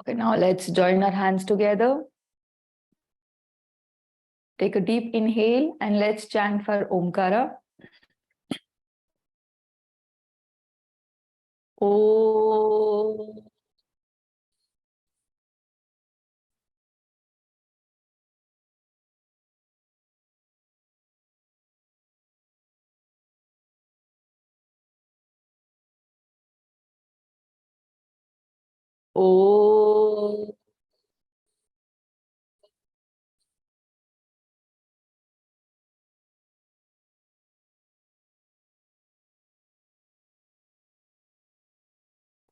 Okay, now let's join our hands together. Take a deep inhale and let's chant for Omkara. Om. Om.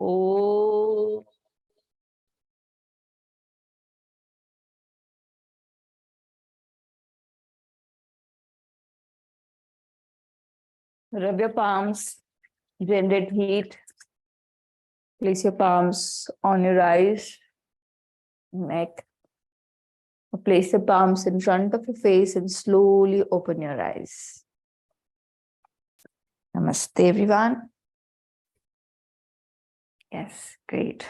Om. Rub your palms, generate heat. Place your palms on your eyes, neck. Place the palms in front of your face and slowly open your eyes. Namaste, everyone. Yes, great.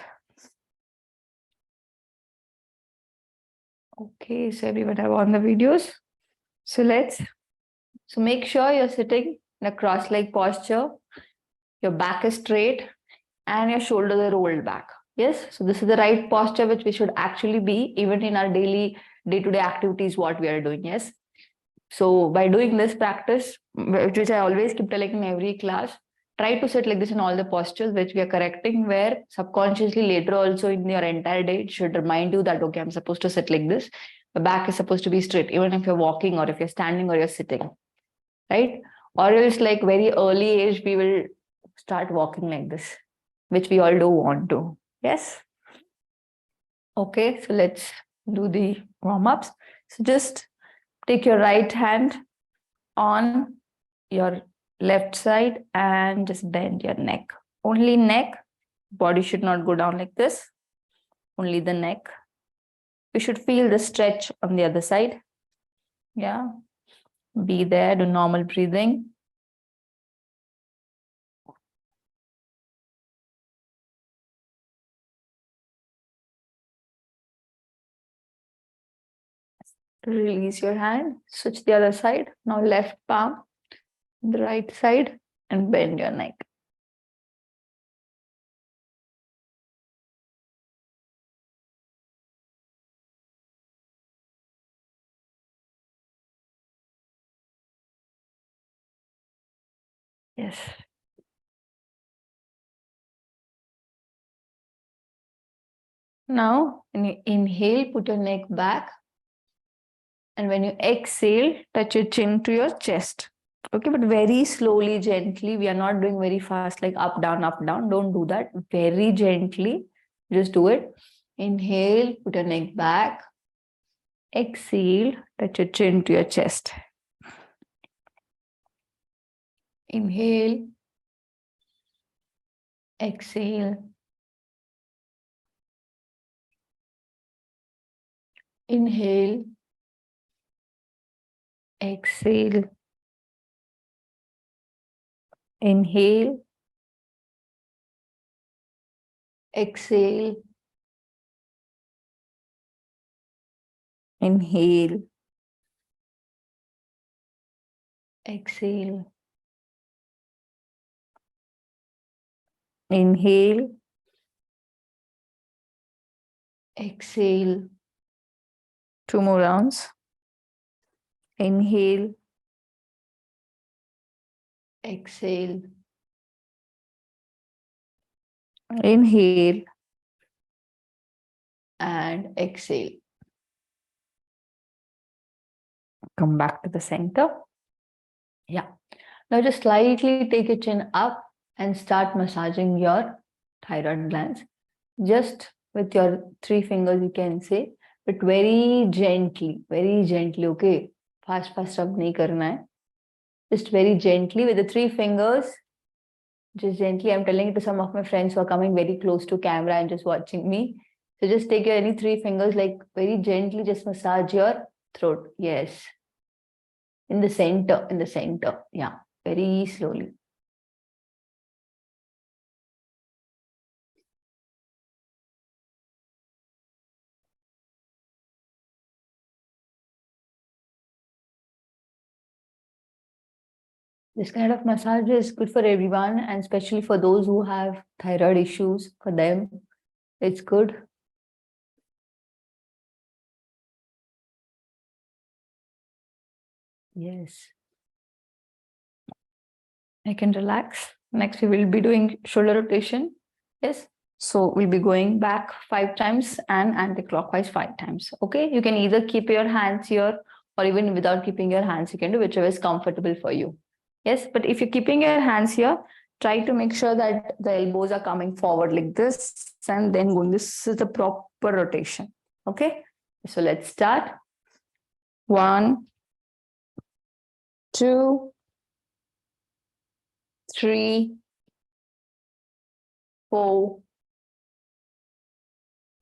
Okay, so everyone have on the videos. So make sure you're sitting in a cross-leg posture. Your back is straight and your shoulders are rolled back. Yes, so this is the right posture which we should actually be even in our daily day-to-day activities, what we are doing. Yes. So by doing this practice, which I always keep telling in every class, try to sit like this in all the postures which we are correcting, where subconsciously later also in your entire day, it should remind you that, okay, I'm supposed to sit like this. The back is supposed to be straight, even if you're walking or if you're standing or you're sitting, right? Or else like very early age, we will start walking like this, which we all do want to. Yes. Okay, so let's do the warm-ups. So just take your right hand on your left side and just bend your neck. Only neck. Body should not go down like this. Only the neck. You should feel the stretch on the other side. Yeah. Be there. Do normal breathing. Release your hand. Switch the other side. Now left palm, the right side, and bend your neck. Yes. Now, when you inhale, put your neck back. And when you exhale, touch your chin to your chest. Okay, but very slowly, gently. We are not doing very fast, like up, down, up, down. Don't do that. Very gently. Just do it. Inhale, put your neck back. Exhale, touch your chin to your chest. Inhale. Exhale. Inhale. Exhale. Inhale. Exhale. Inhale. Exhale. Inhale. Exhale. 2 more rounds. Inhale. Exhale. Inhale. And exhale. Come back to the center. Yeah. Now just slightly take your chin up and start massaging your thyroid glands. Just with your 3 fingers, you can say, but very gently, okay? Fast rub nahi karna hai. Just very gently with the 3 fingers. Just gently, I'm telling it to some of my friends who are coming very close to camera and just watching me. So just take your any 3 fingers, like very gently, just massage your throat. Yes. In the center. Yeah. Very slowly. This kind of massage is good for everyone, and especially for those who have thyroid issues. For them, it's good. Yes. I can relax. Next, we will be doing shoulder rotation. Yes. So we'll be going back 5 times and anti-clockwise 5 times. Okay. You can either keep your hands here, or even without keeping your hands, you can do whichever is comfortable for you. Yes. But if you're keeping your hands here, try to make sure that the elbows are coming forward like this and then going. This is the proper rotation. Okay. So let's start. 1, 2, 3, 4,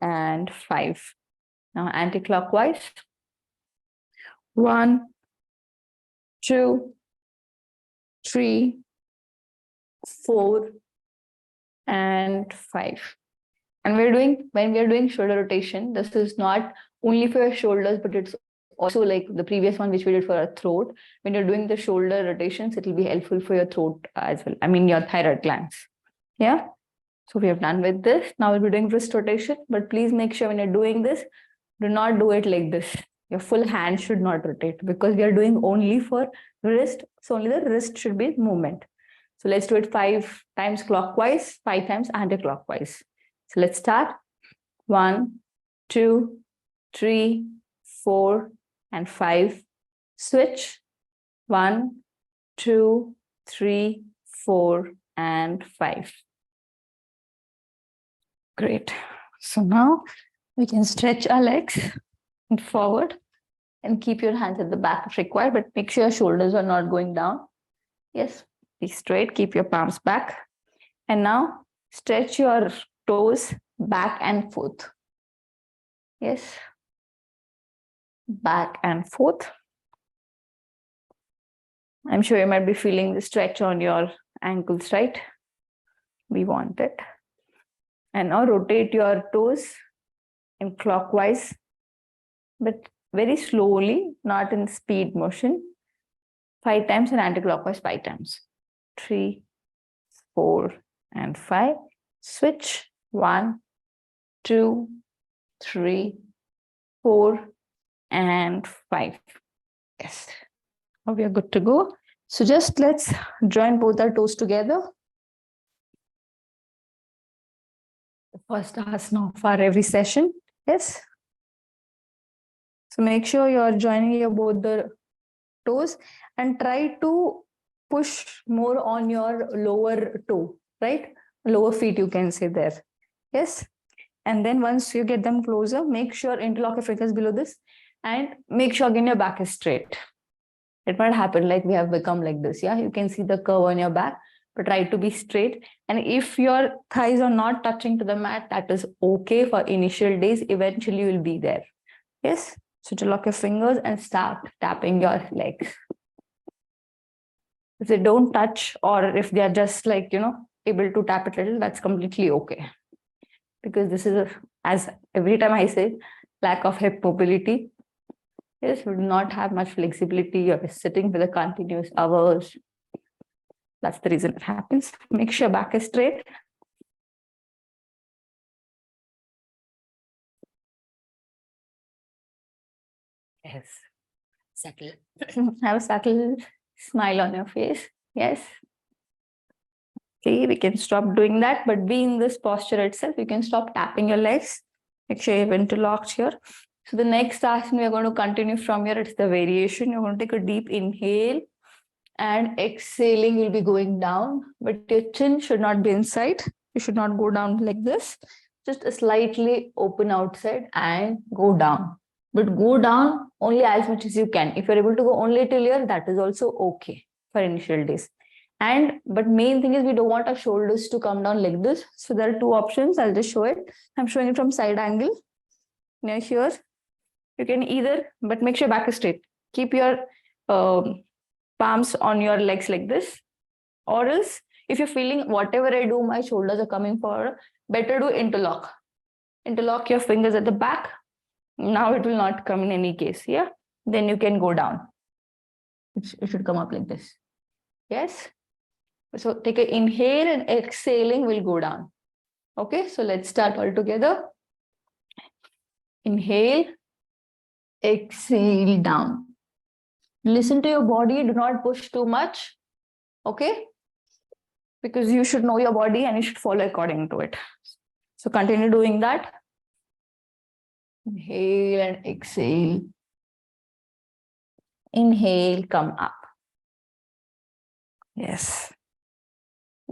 and 5. Now anti-clockwise. 1, 2, 3, 4, and 5. And when we are doing shoulder rotation, this is not only for your shoulders, but it's also like the previous one which we did for our throat. When you're doing the shoulder rotations, it will be helpful for your throat as well. I mean your thyroid glands. Yeah. So we have done with this. Now we'll be doing wrist rotation, but please make sure when you're doing this, do not do it like this. Your full hand should not rotate because we are doing only for wrist. So only the wrist should be movement. So let's do it 5 times clockwise, 5 times anti-clockwise. So let's start. 1, 2, 3, 4, and 5. Switch. 1, 2, 3, 4, and 5. Great. So now we can stretch our legs forward and keep your hands at the back if required, but make sure your shoulders are not going down. Yes, be straight, keep your palms back. And now stretch your toes back and forth. Yes, back and forth. I'm sure you might be feeling the stretch on your ankles, right? We want it. And now rotate your toes in clockwise, but very slowly, not in speed motion. 5 times and anti-clockwise 5 times. 3, 4, and 5. Switch. 1, 2, 3, 4, and 5. Yes. Now we are good to go. So just let's join both our toes together. The first asana of our every session. Yes. So make sure you are joining your both the toes and try to push more on your lower toe, right? Lower feet, you can say there. Yes. And then once you get them closer, make sure interlock your fingers below this and make sure again your back is straight. It might happen like we have become like this. Yeah, you can see the curve on your back, but try to be straight. And if your thighs are not touching to the mat, that is okay for initial days. Eventually, you will be there. Yes. So interlock your fingers and start tapping your legs. If they don't touch, or if they are just like, able to tap it a little, that's completely okay. Because this is, as every time I say, lack of hip mobility. Yes, you do not have much flexibility. You're sitting for the continuous hours. That's the reason it happens. Make sure back is straight. Yes. Settle. Have a subtle smile on your face. Yes. Okay, we can stop doing that, but be in this posture itself. You can stop tapping your legs. Make sure you have interlocked here. So the next asana we are going to continue from here. It's the variation. You're going to take a deep inhale and exhaling will be going down, but your chin should not be inside. You should not go down like this. Just slightly open outside and go down. But go down only as much as you can. If you're able to go only till here, that is also okay for initial days. But main thing is we don't want our shoulders to come down like this. So there are 2 options. I'll just show it. I'm showing it from side angle. Near here, you can either, but make sure back is straight. Keep your palms on your legs like this. Or else, if you're feeling whatever I do, my shoulders are coming forward, better do interlock. Interlock your fingers at the back. Now it will not come in any case. Yeah. Then you can go down. It should come up like this. Yes. So take an inhale and exhaling will go down. Okay, so let's start all together. Inhale, exhale down. Listen to your body, do not push too much. Okay, because you should know your body and you should follow according to it. So continue doing that. Inhale and exhale. Inhale, come up. Yes.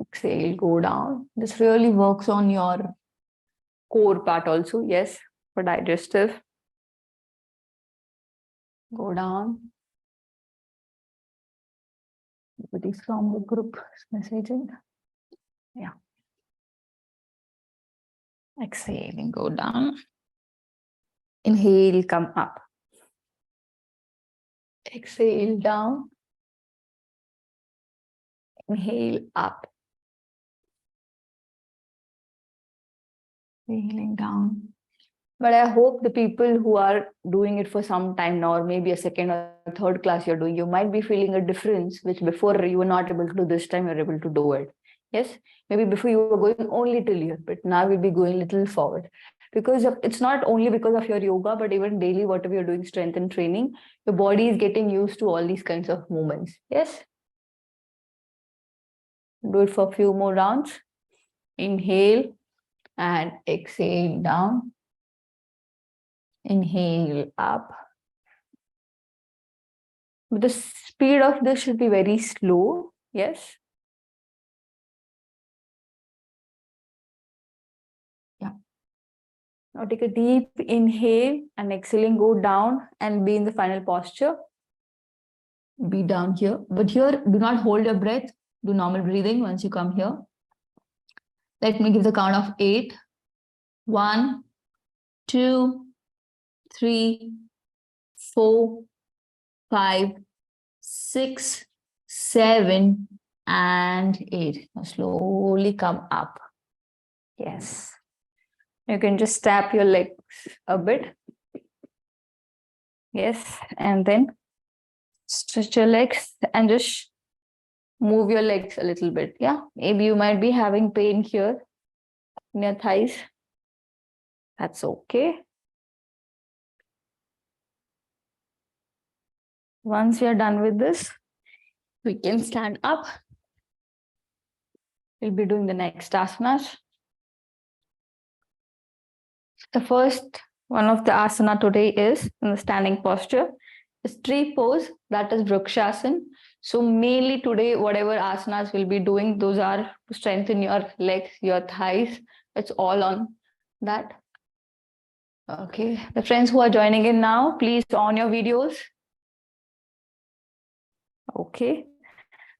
Exhale, go down. This really works on your core part also. Yes, for digestive. Go down. Everybody from the group is messaging. Yeah. Exhaling, go down. Inhale, come up. Exhale, down. Inhale, up. Inhaling down. But I hope the people who are doing it for some time now, or maybe a second or third class you're doing, you might be feeling a difference, which before you were not able to do, this time you're able to do it. Yes, maybe before you were going only till here, but now we'll be going little forward. Because it's not only because of your yoga, but even daily, whatever you're doing, strength and training, your body is getting used to all these kinds of movements. Yes. Do it for a few more rounds. Inhale and exhale down. Inhale up. But the speed of this should be very slow. Yes. Yeah. Now take a deep inhale and exhaling, go down and be in the final posture. Be down here. But here, do not hold your breath. Do normal breathing once you come here. Let me give the count of 8. 1, 2, 3, 4, 5, 6, 7, and 8. Now slowly come up. Yes. You can just tap your legs a bit. Yes. And then stretch your legs and just move your legs a little bit. Yeah. Maybe you might be having pain here in your thighs. That's okay. Once you're done with this, we can stand up. We'll be doing the next asanas. The first one of the asana today is in the standing posture. It's tree pose, that is Vrikshasana. So mainly today, whatever asanas we'll be doing, those are to strengthen your legs, your thighs. It's all on that. Okay, the friends who are joining in now, please on your videos. Okay.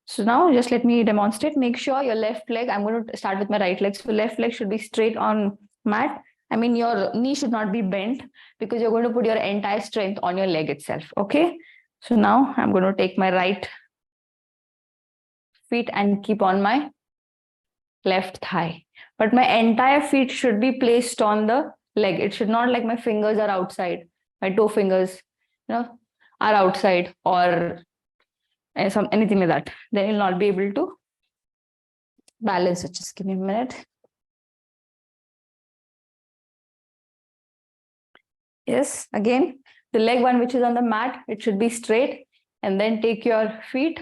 So now just let me demonstrate. Make sure your left leg, I'm going to start with my right leg. So left leg should be straight on mat. I mean, your knee should not be bent because you're going to put your entire strength on your leg itself. Okay. So now I'm going to take my right feet and keep on my left thigh. But my entire feet should be placed on the leg. It should not like my fingers are outside. My toe fingers, are outside or anything like that. Then you'll not be able to balance it. Just give me a minute. Yes, again, the leg one which is on the mat, it should be straight, and then take your feet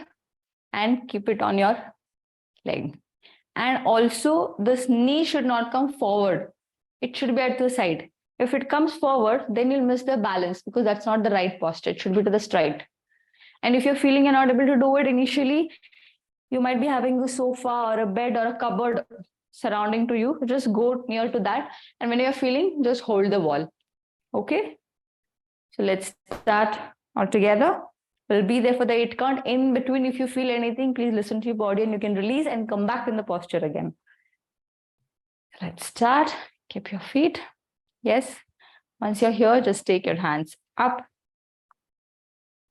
and keep it on your leg. And also this knee should not come forward. It should be at the side. If it comes forward, then you'll miss the balance because that's not the right posture. It should be to the straight. And if you're feeling you're not able to do it initially, you might be having a sofa or a bed or a cupboard surrounding to you. Just go near to that. And when you're feeling, just hold the wall. Okay. So let's start all together. We'll be there for the 8 count. In between, if you feel anything, please listen to your body and you can release and come back in the posture again. Let's start. Keep your feet. Yes. Once you're here, just take your hands up.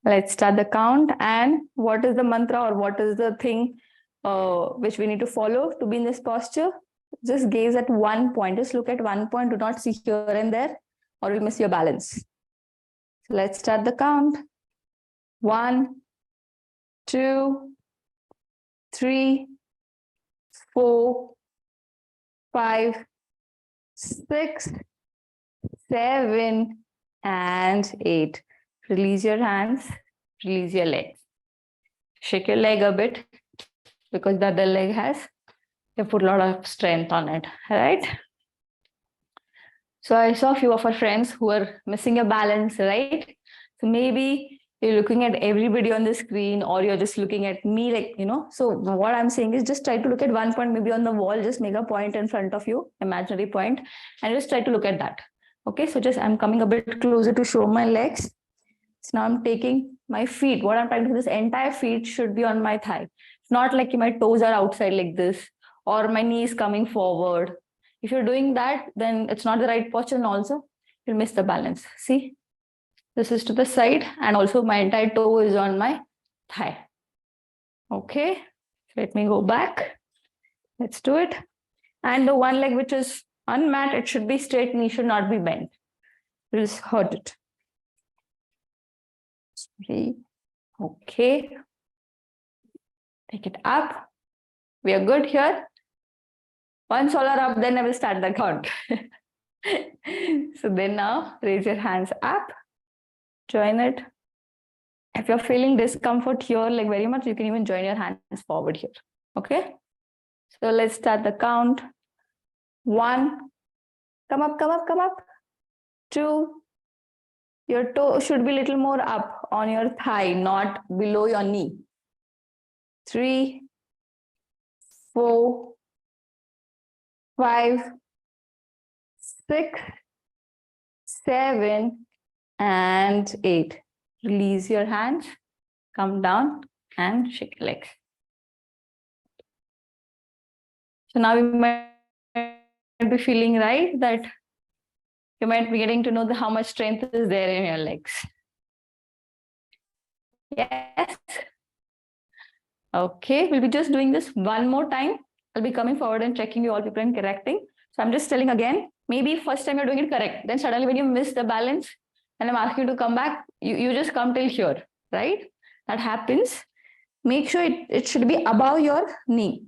Let's start the count. And what is the mantra or what is the thing which we need to follow to be in this posture? Just gaze at one point. Just look at one point. Do not see here and there or you'll miss your balance. So let's start the count. 1, 2, 3, 4, 5, 6, 7, and 8. Release your hands, release your legs. Shake your leg a bit because the other leg has, you put a lot of strength on it, right? So I saw a few of our friends who are missing a balance, right? So maybe you're looking at everybody on the screen or you're just looking at me, like, so what I'm saying is just try to look at one point, maybe on the wall, just make a point in front of you, imaginary point, and just try to look at that. Okay, so just I'm coming a bit closer to show my legs. So now I'm taking my feet. What I'm trying to do, this entire feet should be on my thigh. It's not like my toes are outside like this or my knees coming forward. If you're doing that, then it's not the right posture, and also you'll miss the balance. See, this is to the side, and also my entire toe is on my thigh. Okay, let me go back. Let's do it. And the one leg which is unmat, it should be straight, knee should not be bent. It will hurt it. 3. Okay. Take it up. We are good here. Once all are up, then I will start the count. So then now raise your hands up. Join it. If you're feeling discomfort here, like very much, you can even join your hands forward here. Okay. So let's start the count. 1. Come up, come up, come up. 2. Your toe should be a little more up on your thigh, not below your knee. 3, 4, 5, 6, 7, and 8. Release your hands, come down and shake your legs. So now you might be feeling, right, that you might be getting to know how much strength is there in your legs. Yes. Okay, we'll be just doing this one more time. I'll be coming forward and checking you all people and correcting. So I'm just telling again, maybe first time you're doing it correct. Then suddenly when you miss the balance and I'm asking you to come back, you just come till here, right? That happens. Make sure it should be above your knee.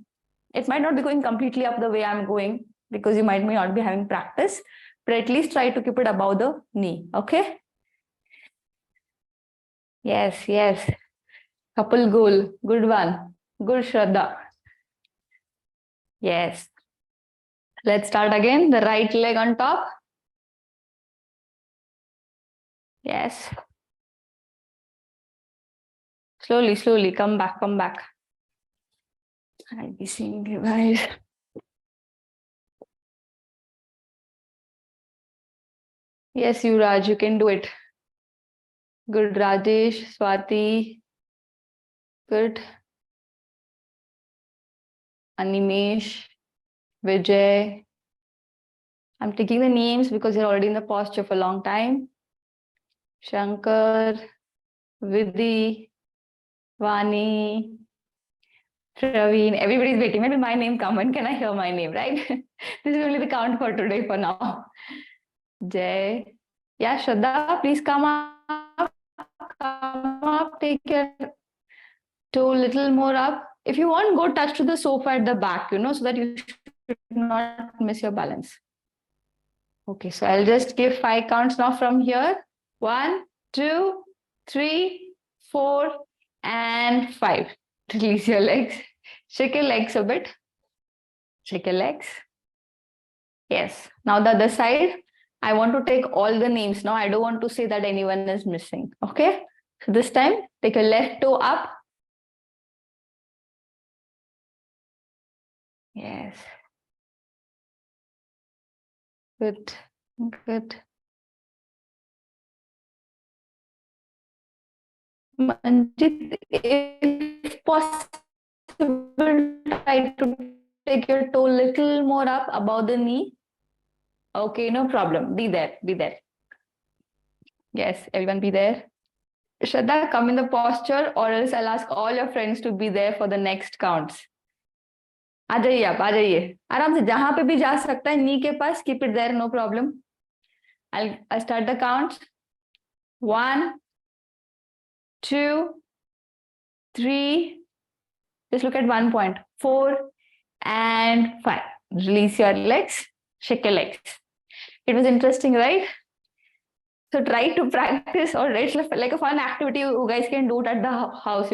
It might not be going completely up the way I'm going because you might not be having practice, but at least try to keep it above the knee, okay? Yes, yes. Couple goal, good one. Good, Shraddha. Yes. Let's start again. The right leg on top. Yes. Slowly, slowly. Come back, come back. I'll be seeing you guys. Yes, Yuvraj, you can do it. Good, Rajesh, Swati. Good. Animesh, Vijay. I'm taking the names because you're already in the posture for a long time. Shankar, Vidhi, Vani, Praveen. Everybody's waiting. When will my name come? When can I hear my name, right? This is only the count for today for now. Jay. Yeah, Shraddha, please come up. Come up. Take your toe a little more up. If you want, go touch to the sofa at the back, so that you should not miss your balance. Okay, so I'll just give 5 counts now from here. 1, 2, 3, 4, and 5. Release your legs. Shake your legs a bit. Shake your legs. Yes. Now the other side. I want to take all the names now. I don't want to say that anyone is missing. Okay. So this time, take your left toe up. Yes. Good. Good. Manjit, if possible, try to take your toe a little more up above the knee. Okay, no problem. Be there. Be there. Yes, everyone be there. Shraddha, come in the posture or else I'll ask all your friends to be there for the next counts. आ जाइए आप, आ जाइए आराम से, जहां पे भी जा सकता है नी के पास, keep it there, no problem. I'll start the counts. 1, 2, 3. Just look at 1 point. 4 and 5. Release your legs, shake your legs. It was interesting, right? So try to practice, or it's like a fun activity you guys can do it at the house,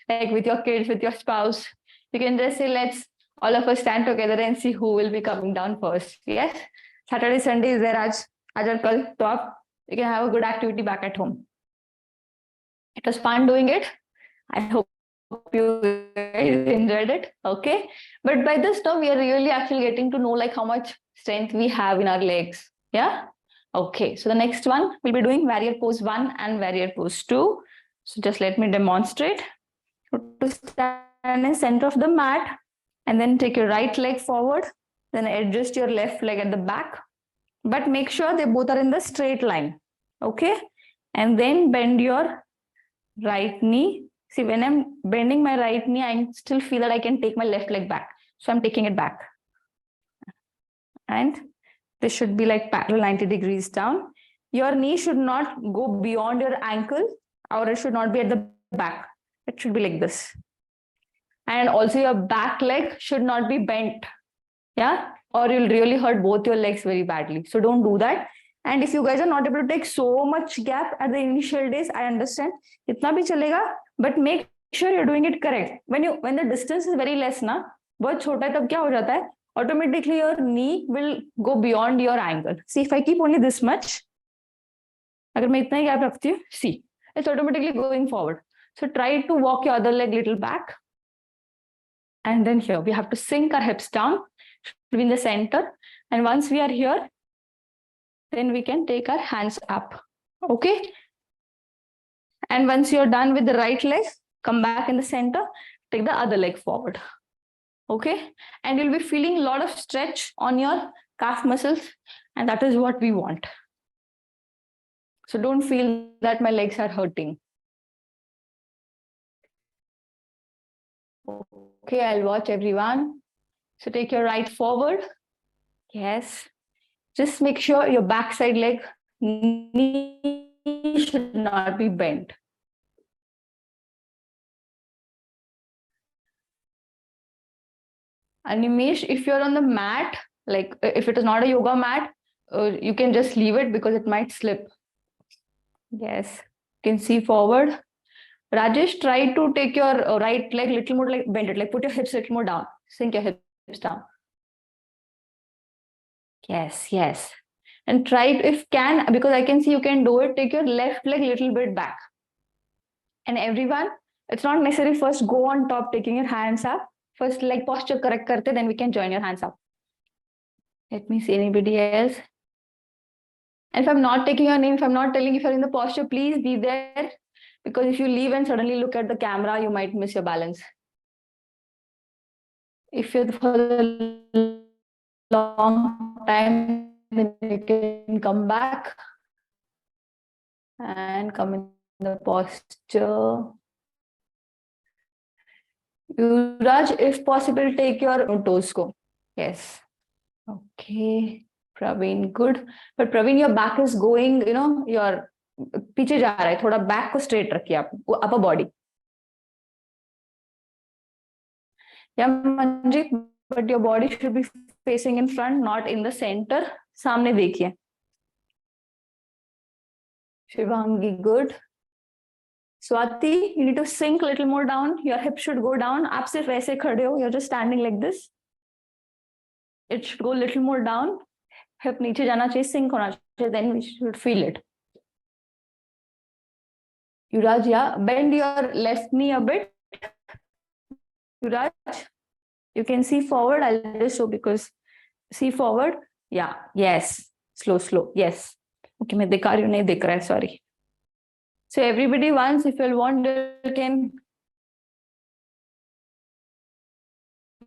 like with your kids, with your spouse. You can just say, let's all of us stand together and see who will be coming down first. Yes? Saturday, Sunday is there, aaj kal, to aap, you can have a good activity back at home. It was fun doing it. I hope you guys enjoyed it. Okay. But by this time, we are really actually getting to know like how much strength we have in our legs. Yeah. Okay. So the next one, we'll be doing warrior pose 1 and warrior pose 2. So just let me demonstrate. To stand in center of the mat and then take your right leg forward. Then adjust your left leg at the back. But make sure they both are in the straight line. Okay. And then bend your right knee. See, when I'm bending my right knee, I still feel that I can take my left leg back. So I'm taking it back. And this should be like parallel 90 degrees down. Your knee should not go beyond your ankle, or it should not be at the back. It should be like this. And also your back leg should not be bent. Yeah. Or you'll really hurt both your legs very badly. So don't do that. And if you guys are not able to take so much gap at the initial days, I understand. Itna bhi chalega, but make sure you're doing it correct. When the distance is very less, na, bahut chota hai, tab kya ho jata hai? Automatically your knee will go beyond your ankle. See, if I keep only this much, agar main itna hi gap rakhti hu, see, it's automatically going forward. So try to walk your other leg little back. And then here, we have to sink our hips down in the center. And once we are here, then we can take our hands up. Okay. And once you're done with the right leg, come back in the center, take the other leg forward. Okay. And you'll be feeling a lot of stretch on your calf muscles. And that is what we want. So don't feel that my legs are hurting. Okay, I'll watch everyone. So take your right forward. Yes. Just make sure your backside leg knee should not be bent. Animesh, if you're on the mat, like if it is not a yoga mat, you can just leave it because it might slip. Yes. You can see forward. Rajesh, try to take your right leg little more, like bend it, like put your hips a little more down. Sink your hips down. Yes, yes. And try it if can, because I can see you can do it, take your left leg little bit back. And everyone, it's not necessary first go on top taking your hands up. First leg posture correct karte, then we can join your hands up. Let me see anybody else. And if I'm not taking your name, if I'm not telling if you're in the posture, please be there. Because if you leave and suddenly look at the camera, you might miss your balance. If you're for the long time, then you can come back and come in the posture. Yuvraj, if possible, take your toes go. Yes. Okay. Praveen, good. But Praveen, your back is going, your पीछे जा रहा है, थोड़ा back को straight रखिए आप, upper body. Yeah, Manjit, but your body should be facing in front, not in the center. सामने देखिए. Shivangi, good. Swati, you need to sink a little more down. Your hip should go down. आप सिर्फ ऐसे खड़े हो. You're just standing like this. It should go a little more down. Hip नीचे जाना चाहिए, sink होना चाहिए. Then we should feel it. Yuvraj, yeah, bend your left knee a bit. Yuvraj, you can see forward. I'll just show because see forward. Yeah, yes. Slow, slow. Yes. Okay, मैं दिखा रही हूँ, नहीं दिख रहा है, sorry. So everybody once, if you want, you can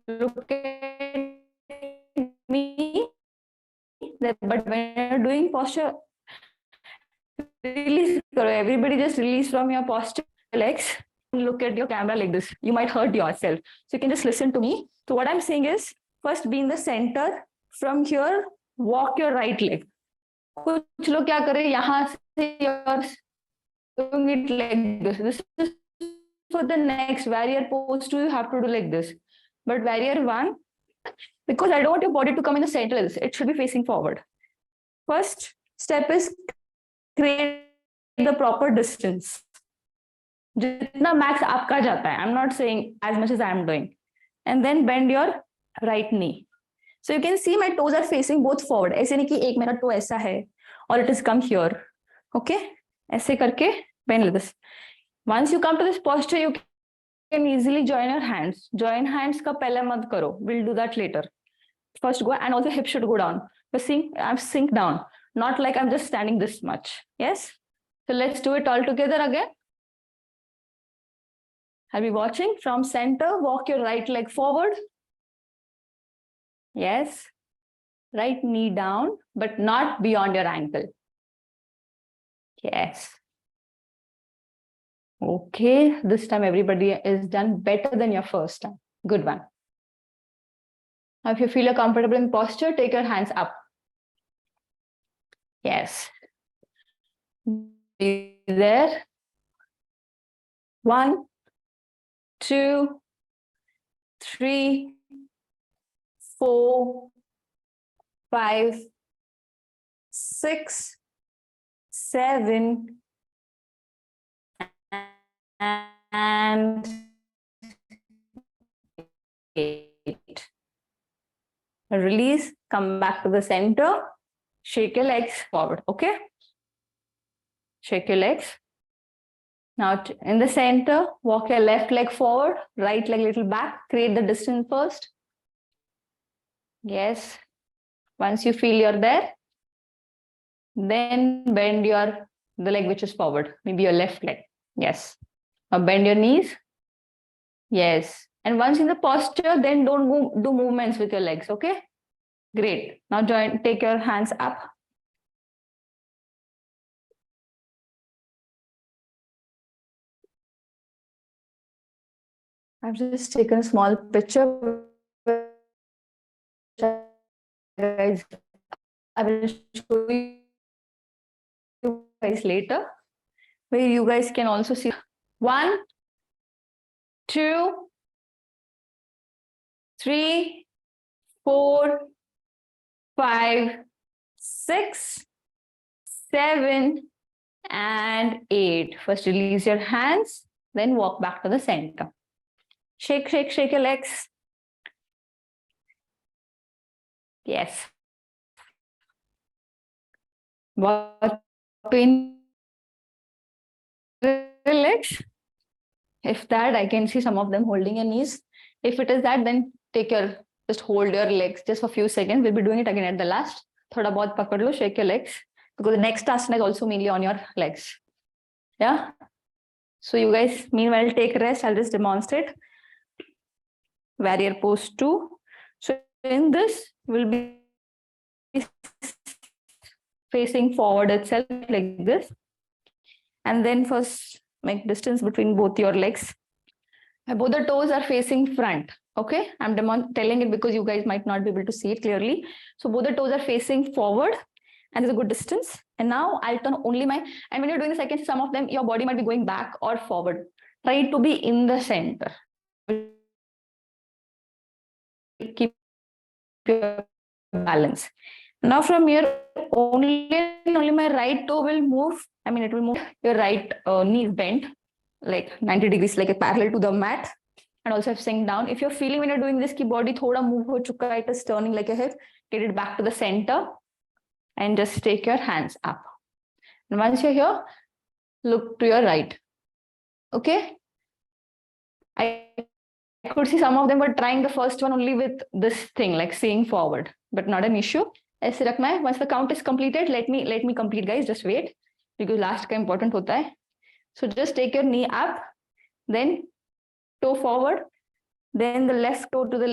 look at me. But when you're doing posture, release. Everybody just release from your posture. Legs. Look at your camera like this. You might hurt yourself. So you can just listen to me. So what I'm saying is, first be in the center. From here, walk your right leg. कुछ लोग क्या करें यहाँ से doing it like this. This is for the next warrior pose 2, you have to do like this. But warrior 1, because I don't want your body to come in the center, it should be facing forward. First step is create the proper distance. Jitna max aapka jata hai. I'm not saying as much as I'm doing. And then bend your right knee. So you can see my toes are facing both forward. ऐसे नहीं कि एक मेरा toe ऐसा है or it is come here. Okay? ऐसे करके bend like this. Once you come to this posture, you can easily join your hands. Join hands का पहले मत करो. We'll do that later. First go, and also hips should go down. But I'm sink down. Not like I'm just standing this much. Yes? So let's do it all together again. I'll be watching from center. Walk your right leg forward. Yes. Right knee down, but not beyond your ankle. Yes. Okay. This time everybody is done better than your first time. Good one. Now, if you feel you're comfortable in posture, take your hands up. Yes. Be there. 1, 2, 3, 4, 5, 6, 7, and 8. Release, come back to the center, shake your legs forward, okay? Shake your legs. Now in the center, walk your left leg forward, right leg little back, create the distance first. Yes. Once you feel you're there, then bend the leg which is forward, maybe your left leg. Yes. Now bend your knees. Yes. And once in the posture, then don't do movements with your legs, okay? Great. Now take your hands up. I've just taken a small picture. Guys, I will show you guys later, where you guys can also see 1, 2, 3, 4, 5, 6, 7, and 8. First release your hands, then walk back to the center. Shake, shake, shake your legs. Yes. What pain legs? If that, I can see some of them holding your knees. If it is that, then just hold your legs just for a few seconds. We'll be doing it again at the last. Thoda bahut pakad lo, shake your legs. Because the next asana is also mainly on your legs. Yeah? So you guys, meanwhile, take rest. I'll just demonstrate. Warrior pose 2. So in this, we'll be facing forward itself like this. And then first make distance between both your legs. And both the toes are facing front. Okay, I'm telling it because you guys might not be able to see it clearly. So both the toes are facing forward and there's a good distance. And now I'll turn only and when you're doing this, I can see some of them, your body might be going back or forward. Try to be in the center. Keep your balance. Now from here, only my right toe will move. I mean, it will move. Your right knee is bent, like 90 degrees, like a parallel to the mat. And also sink down. If you're feeling when you're doing this, ki body thoda move ho chuka hai, it is turning like a hip, get it back to the center and just take your hands up. And once you're here, look to your right. Okay? I could see some of them were trying the first one only with this thing, like seeing forward, but not an issue. Once the count is completed, let me complete, guys. Just wait, because last ka important hota hai. So just take your knee up, then toe forward, then the left toe to the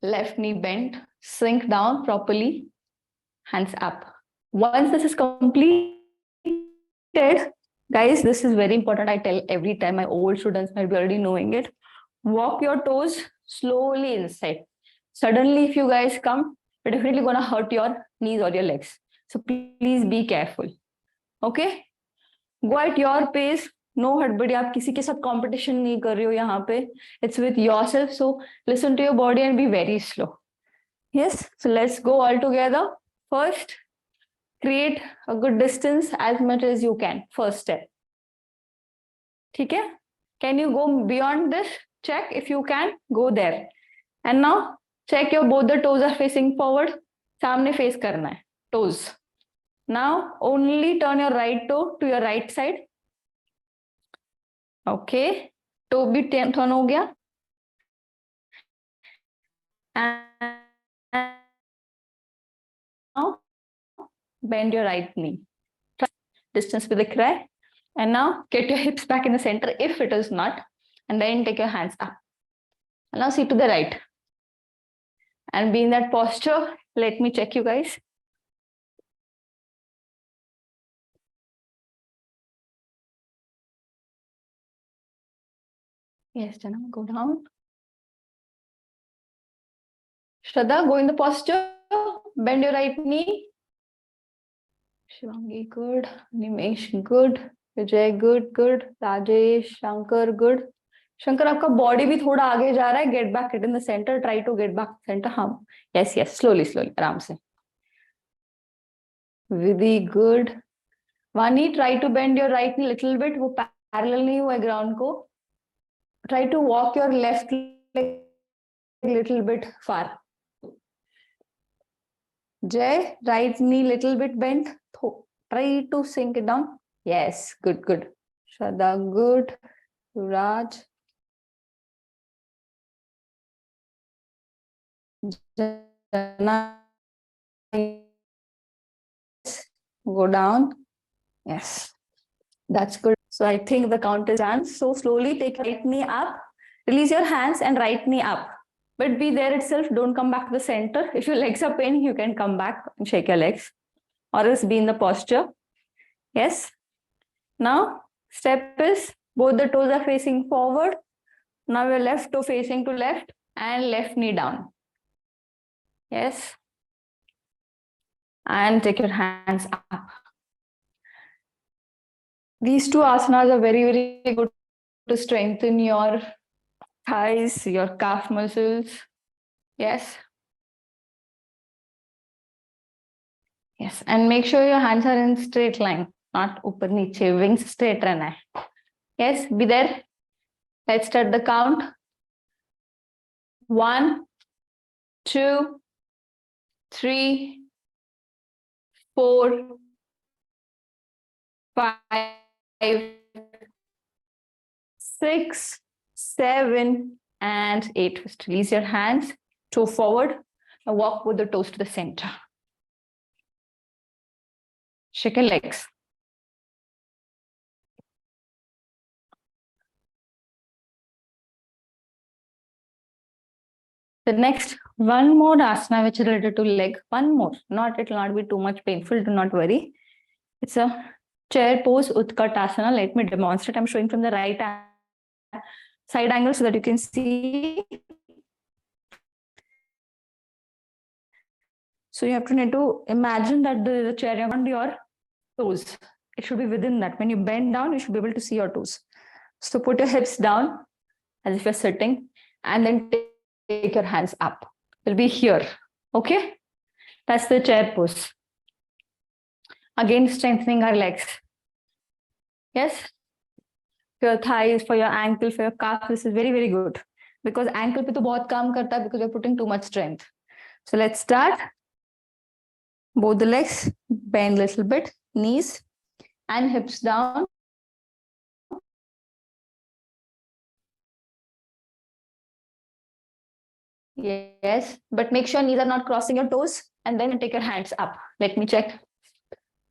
left knee bent, sink down properly, hands up. Once this is completed, guys, this is very important. I tell every time, my old students might be already knowing it. Walk your toes slowly inside. Suddenly, if you guys come, you're definitely going to hurt your knees or your legs. So please be careful. Okay? Go at your pace. No हड़बड़ी, आप किसी के साथ competition नहीं कर रही हो यहाँ पे, it's with yourself. So listen to your body and be very slow. Yes, so let's go all together. First, create a good distance as much as you can. First step. ठीक है? Can you go beyond this? Check if you can. Go there. And now check your both the toes are facing forward. सामने face करना है. Toes. Now only turn your right toe to your right side. Okay. Toe भी turn हो गया. And now bend your right knee. Distance पे दिख रहा है. And now get your hips back in the center if it is not. And then take your hands up. And now sit to the right. And be in that posture. Let me check you guys. Yes, Jana, go down. Shraddha, go in the posture. Bend your right knee. Shivangi, good. Nimesh, good. Vijay, good, good. Rajesh, Shankar, good. Shankar, आपका body भी थोड़ा आगे जा रहा है. Get back it in the center. Try to get back center. हाँ. Yes, yes. Slowly, slowly. आराम से. Vidhi, good. Vani, try to bend your right knee little bit. वो parallel नहीं हुआ है ground को. Try to walk your left leg a little bit far. Jay, right knee little bit bent. Try to sink it down. Yes, good, good. Shraddha, good. Raj. Jana, go down. Yes, that's good. So I think the count is done. So slowly take your right knee up. Release your hands and right knee up. But be there itself. Don't come back to the center. If your legs are pain, you can come back and shake your legs. Or else be in the posture. Yes. Now, step is both the toes are facing forward. Now your left toe facing to left and left knee down. Yes. And take your hands up. These two asanas are very, very good to strengthen your thighs, your calf muscles. Yes. Yes. And make sure your hands are in straight line, not upar niche, wings straight रहना है. Yes, be there. Let's start the count. 1, 2, 3, 4, 5, 6, 7, and 8. Just release your hands, toe forward, and walk with the toes to the center. Shake your legs. The next, one more asana which is related to leg. One more. It will not be too much painful. Do not worry. It's a chair pose, Utkatasana. Let me demonstrate. I'm showing from the right side angle so that you can see. So you have to need to imagine that the chair around your toes. It should be within that. When you bend down, you should be able to see your toes. So put your hips down as if you're sitting and then take your hands up. It'll be here. Okay? That's the chair pose. Again, strengthening our legs. Yes? For your thighs, for your ankle, for your calf, this is very, very good. Because ankle pe to bahut kaam karta hai because you're putting too much strength. So let's start. Both the legs, bend a little bit, knees and hips down. Yes, but make sure knees are not crossing your toes and then take your hands up. Let me check.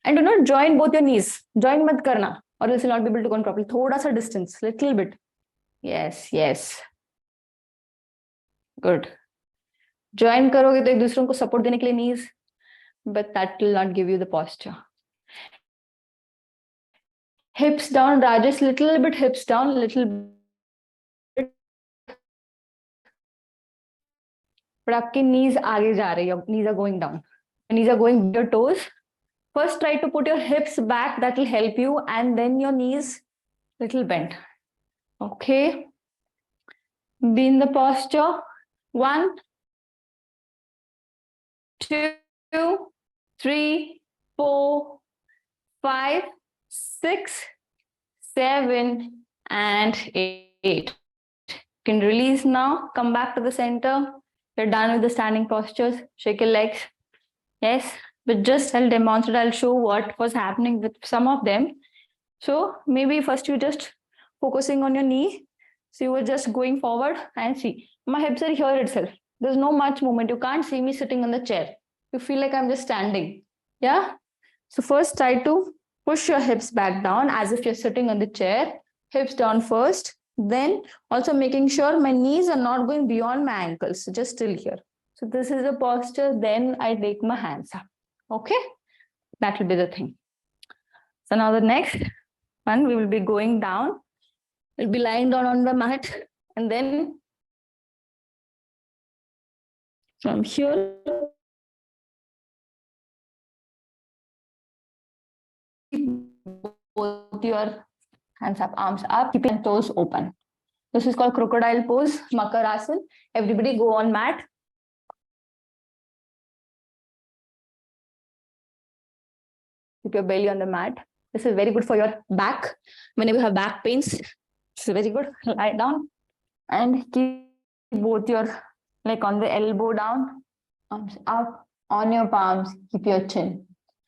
And do not join both your knees. Join mat karna or else you'll not be able to go properly. Thoda sa distance, little bit. Yes, yes. Good. Join करोगे तो एक दूसरों को support देने के लिए knees, but that will not give you the posture. Hips down, Rajesh, little bit hips down, little bit. But आपके knees आगे जा रहे हैं, knees are going down. Knees are going your toes. First, try to put your hips back. That will help you. And then your knees little bent. Okay. Be in the posture. 1, 2, 3, 4, 5, 6, 7, and 8. You can release now. Come back to the center. You're done with the standing postures. Shake your legs. Yes, but just I'll demonstrate. I'll show what was happening with some of them. So maybe first you just focusing on your knee. So you were just going forward and see my hips are here itself. There's no much movement. You can't see me sitting on the chair. You feel like I'm just standing. Yeah. So first try to push your hips back down as if you're sitting on the chair. Hips down first. Then also making sure my knees are not going beyond my ankles. So just still here. So this is the posture. Then I take my hands up. Okay. That will be the thing. So now the next one, we will be going down. We'll be lying down on the mat. And then from here, both your hands up, arms up, keep your toes open. This is called crocodile pose, Makarasana. Everybody go on mat. Keep your belly on the mat. This is very good for your back. Whenever you have back pains, this is very good. Lie down and keep both your like on the elbow down, arms up, on your palms, keep your chin.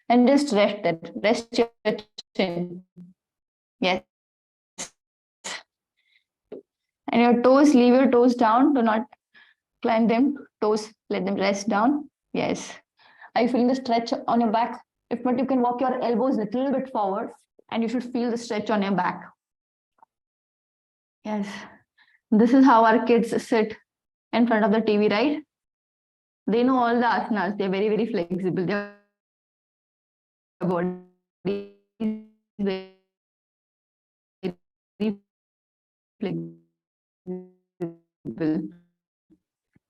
And just rest it. Rest your chin. Yes. And your toes, leave your toes down. Do not climb them. Toes, let them rest down. Yes. Are you feeling the stretch on your back? If not, you can walk your elbows a little bit forward and you should feel the stretch on your back. Yes. This is how our kids sit in front of the TV, right? They know all the asanas. They're very, very flexible. Their body is very flexible.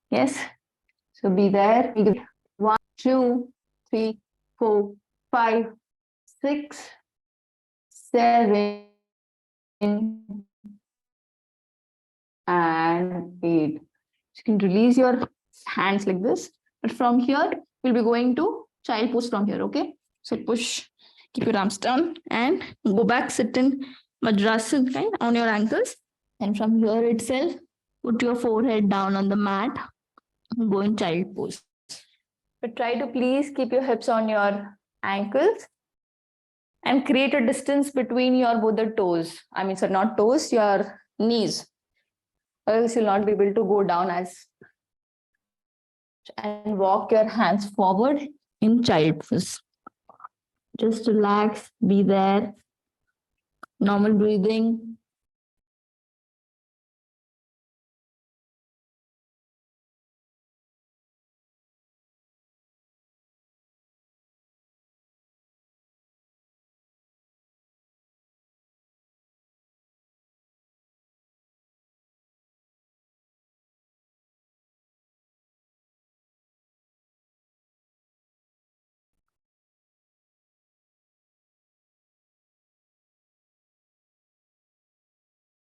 Yes. So be there. 1, 2, 3, 4, 5, 6, 7, and 8. You can release your hands like this. But from here, we'll be going to child pose from here, okay? So push, keep your arms down and go back, sit in Vajrasana kind on your ankles. And from here itself, put your forehead down on the mat, go in child pose. But try to please keep your hips on your ankles and create a distance between your both the toes. I mean, so not toes, your knees. Else you'll not be able to go down as and walk your hands forward in child pose. Just relax, be there. Normal breathing.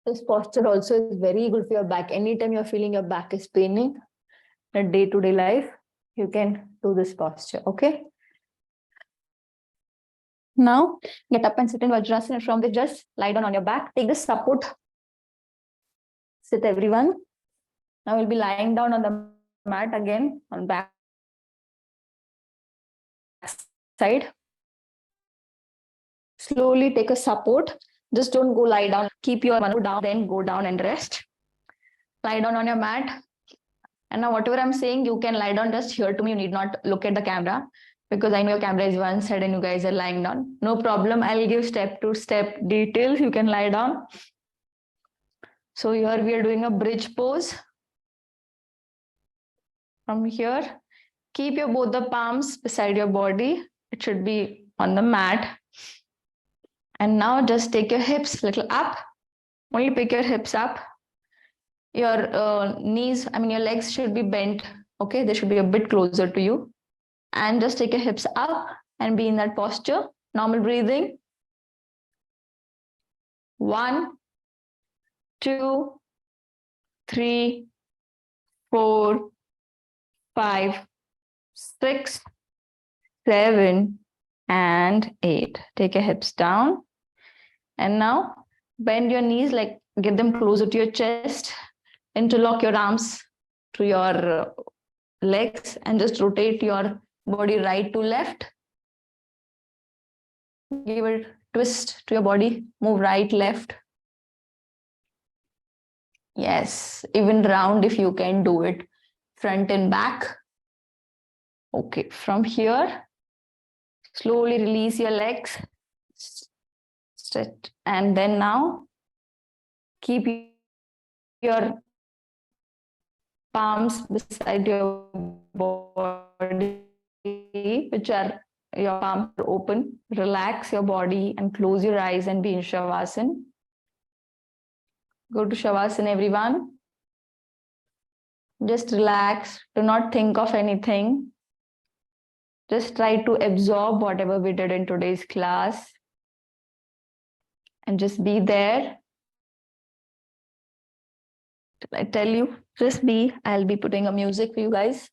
This posture also is very good for your back. Anytime you're feeling your back is paining in day-to-day life, you can do this posture, okay? Now, get up and sit in Vajrasana. From there, just lie down on your back. Take the support. Sit, everyone. Now we'll be lying down on the mat again on back side. Slowly take a support. Just don't go lie down. Keep your one down, then go down and rest. Lie down on your mat. And now whatever I'm saying, you can lie down, just hear to me. You need not look at the camera because I know your camera is one side and you guys are lying down. No problem. I'll give step-to-step details. You can lie down. So here we are doing a bridge pose. From here, keep your both the palms beside your body. It should be on the mat. And now just take your hips a little up. Only pick your hips up. Your knees, I mean your legs should be bent. Okay, they should be a bit closer to you. And just take your hips up and be in that posture. Normal breathing. 1, 2, 3, 4, 5, 6, 7, and 8. Take your hips down. And now bend your knees, like get them closer to your chest. Interlock your arms to your legs and just rotate your body right to left. Give a twist to your body. Move right, left. Yes, even round if you can do it. Front and back. Okay, from here, slowly release your legs. Stretch. And then now, keep your palms beside your body, which are your palms are open. Relax your body and close your eyes and be in Shavasana. Go to Shavasana, everyone. Just relax. Do not think of anything. Just try to absorb whatever we did in today's class. And just be there. I tell you, just be. I'll be putting a music for you guys.